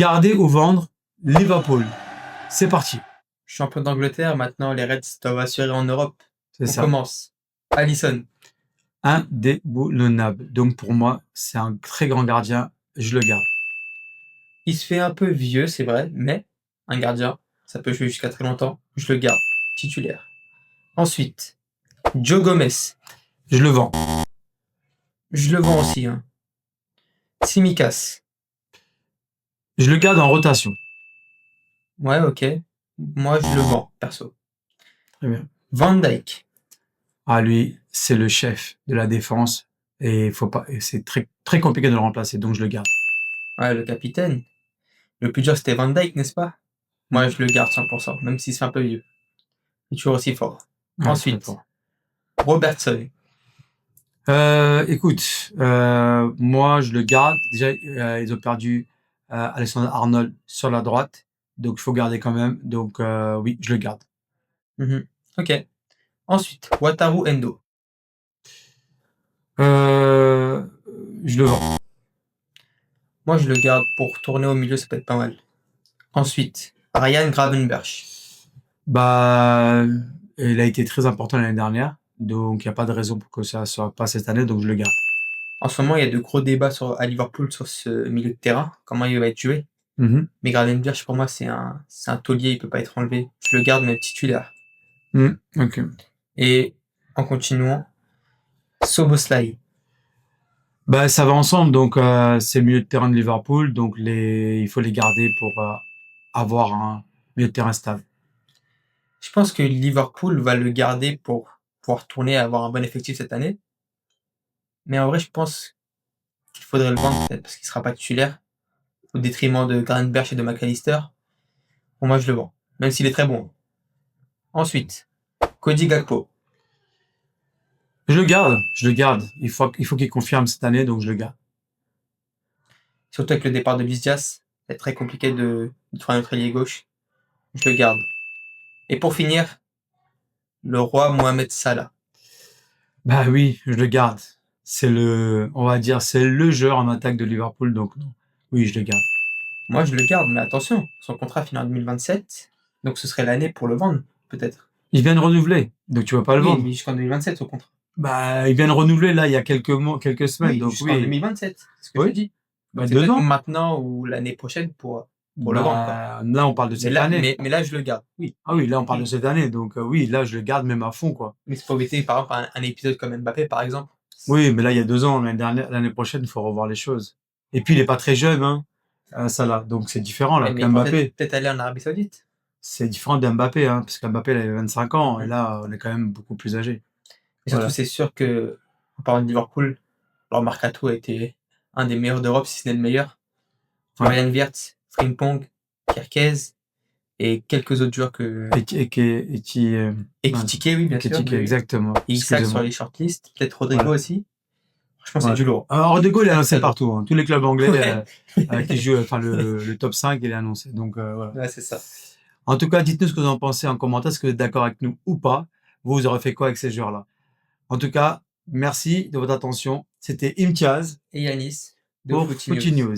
Garder ou vendre Liverpool. C'est parti. Champion d'Angleterre, maintenant les Reds doivent assurer en Europe. C'est On ça. commence. Alisson. Indéboulonnable. Donc pour moi, c'est un très grand gardien. Je le garde. Il se fait un peu vieux, c'est vrai, mais un gardien, ça peut jouer jusqu'à très longtemps. Je le garde. Titulaire. Ensuite, Joe Gomez. Je le vends. Je le vends aussi. Tsimikas. Je le garde en rotation. Ouais, ok. Moi, je le vends, perso. Très bien. Van Dijk. Ah, lui, c'est le chef de la défense. Et faut pas, et c'est très, très compliqué de le remplacer. Donc je le garde. Ouais, le capitaine. Le plus dur, c'était Van Dijk, n'est-ce pas? Moi, je le garde 100%, même s'il se fait un peu vieux. Il est toujours aussi fort. Ouais, très Ensuite, fort. Robertson. Écoute, moi je le garde. Déjà, ils ont perdu Alexander Arnold sur la droite, donc il faut garder quand même. Donc oui, je le garde. Mhm. Ok. Ensuite, Wataru Endo. Euh, je le vends. Moi, je le garde pour tourner au milieu, ça peut être pas mal. Ensuite, Ryan Gravenberch. Bah, il a été très important l'année dernière, donc il n'y a pas de raison pour que ça soit pas cette année, donc je le garde. En ce moment, il y a de gros débats à Liverpool sur ce milieu de terrain, comment il va être joué. Mhm. Mais Gravenberch, pour moi, c'est un taulier, il peut pas être enlevé. Je le garde, mais titulaire. Ok. Et en continuant, Soboslai. Bah, ça va ensemble, donc c'est le milieu de terrain de Liverpool, donc il faut les garder pour avoir un milieu de terrain stable. Je pense que Liverpool va le garder pour pouvoir tourner et avoir un bon effectif cette année. Mais en vrai, je pense qu'il faudrait le vendre peut-être parce qu'il sera pas titulaire au détriment de Gravenberch et de McAllister. Pour moi, je le vends, même s'il est très bon. Ensuite, Cody Gakpo. Je le garde, je le garde. Il faut qu'il confirme cette année, donc je le garde. Surtout avec le départ de Luis Diaz, c'est très compliqué de trouver un autre ailier gauche. Je le garde. Et pour finir, le roi Mohamed Salah. Bah oui, je le garde. On va dire, c'est le joueur en attaque de Liverpool, donc non. Oui, je le garde. Moi, je le garde, mais attention, son contrat finit en 2027, donc ce serait l'année pour le vendre, peut-être. Il vient de renouveler, donc tu vas pas le Oui, vendre. mais jusqu'en 2027, son contrat. Bah, il vient de renouveler là, il y a quelques mois, quelques semaines, Oui, donc jusqu'en oui. 2027, c'est ce que je Oui, dis. bah Donc c'est deux peut-être ans. maintenant ou l'année prochaine pour le vendre, quoi. Bah là, on parle de Mais cette là, année. mais là, je le garde. Oui. Ah oui, là, on parle de Oui. cette année, donc oui, là, je le garde même à fond, quoi. Mais c'est pas éviter, par exemple, un épisode comme Mbappé, par exemple. Oui, mais là, il y a 2 ans, l'année prochaine, il faut revoir les choses. Et puis, il est pas très jeune, hein, Salah, donc c'est différent là. Ouais, mais il pourrait Qu'Mbappé, peut-être aller en Arabie Saoudite. c'est différent d'Mbappé, hein, parce qu'Mbappé, il avait 25 ans, et Mhm. là, on est quand même beaucoup plus âgé. Et surtout, Voilà. c'est sûr que, en parlant de Liverpool, leur mercato a été un des meilleurs d'Europe, si ce n'est le meilleur. Ouais. Florian Wirtz, Frimpong, Kerkez et quelques autres joueurs que. Mince. Ekitike, oui, bien sûr. Ekitike, Oui, oui. exactement. Et Isaac sur Excusez-moi. les shortlists. Peut-être Rodrigo Voilà. aussi. Franchement, c'est Ouais. du lourd. Alors, Rodrigo, il est Très, annoncé très lourd. partout, hein. Tous les clubs anglais Ouais. qui jouent, enfin, le top 5, il est annoncé. Donc, voilà. Ouais, c'est ça. En tout cas, dites-nous ce que vous en pensez en commentaire, est-ce que vous êtes d'accord avec nous ou pas. Vous aurez fait quoi avec ces joueurs-là? En tout cas, merci de votre attention. C'était Imtiaz Et Yanis de pour Footy Footy News. News.